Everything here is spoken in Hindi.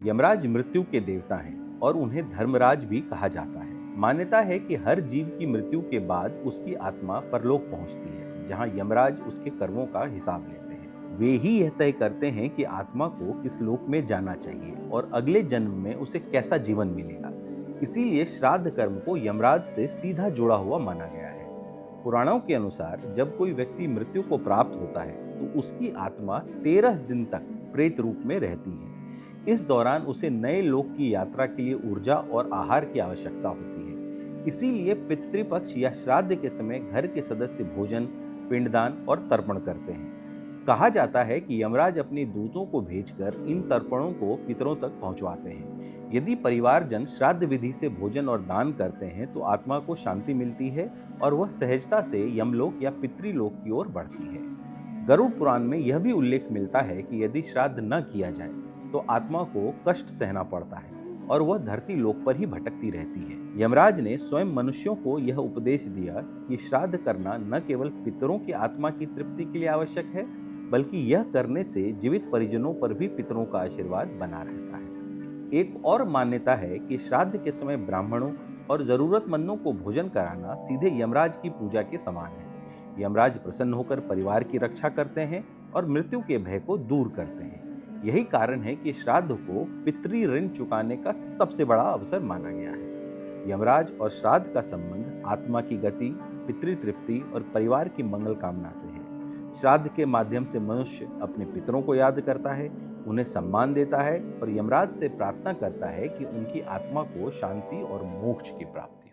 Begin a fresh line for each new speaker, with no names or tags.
यमराज मृत्यु के देवता हैं और उन्हें धर्मराज भी कहा जाता है। मान्यता है कि हर जीव की मृत्यु के बाद उसकी आत्मा परलोक पहुंचती है, जहां यमराज उसके कर्मों का हिसाब लेते हैं। वे ही यह तय करते हैं कि आत्मा को किस लोक में जाना चाहिए और अगले जन्म में उसे कैसा जीवन मिलेगा। इसीलिए श्राद्ध कर्म को यमराज से सीधा जुड़ा हुआ माना गया है। पुराणों के अनुसार जब कोई व्यक्ति मृत्यु को प्राप्त होता है तो उसकी आत्मा 13 दिन तक प्रेत रूप में रहती है। इस दौरान उसे नए लोक की यात्रा के लिए ऊर्जा और आहार की आवश्यकता होती है। इसीलिए पितृपक्ष या श्राद्ध के समय घर के सदस्य भोजन, पिंडदान और तर्पण करते हैं। कहा जाता है कि यमराज अपने दूतों को भेजकर इन तर्पणों को पितरों तक पहुंचवाते हैं। यदि परिवारजन श्राद्ध विधि से भोजन और दान करते हैं तो आत्मा को शांति मिलती है और वह सहजता से यमलोक या पितृलोक की ओर बढ़ती है। गरुड़ पुराण में यह भी उल्लेख मिलता है कि यदि श्राद्ध न किया जाए तो आत्मा को कष्ट सहना पड़ता है और वह धरती लोक पर ही भटकती रहती है। यमराज ने स्वयं मनुष्यों को यह उपदेश दिया कि श्राद्ध करना न केवल पितरों की आत्मा की तृप्ति के लिए आवश्यक है, बल्कि यह करने से जीवित परिजनों पर भी पितरों का आशीर्वाद बना रहता है। एक और मान्यता है कि श्राद्ध के समय ब्राह्मणों और जरूरतमंदों को भोजन कराना सीधे यमराज की पूजा के समान है। यमराज प्रसन्न होकर परिवार की रक्षा करते हैं और मृत्यु के भय को दूर करते हैं। यही कारण है कि श्राद्ध को पितृ ऋण चुकाने का सबसे बड़ा अवसर माना गया है। यमराज और श्राद्ध का संबंध आत्मा की गति, पितृ तृप्ति और परिवार की मंगल कामना से है। श्राद्ध के माध्यम से मनुष्य अपने पितरों को याद करता है, उन्हें सम्मान देता है और यमराज से प्रार्थना करता है कि उनकी आत्मा को शांति और मोक्ष की प्राप्ति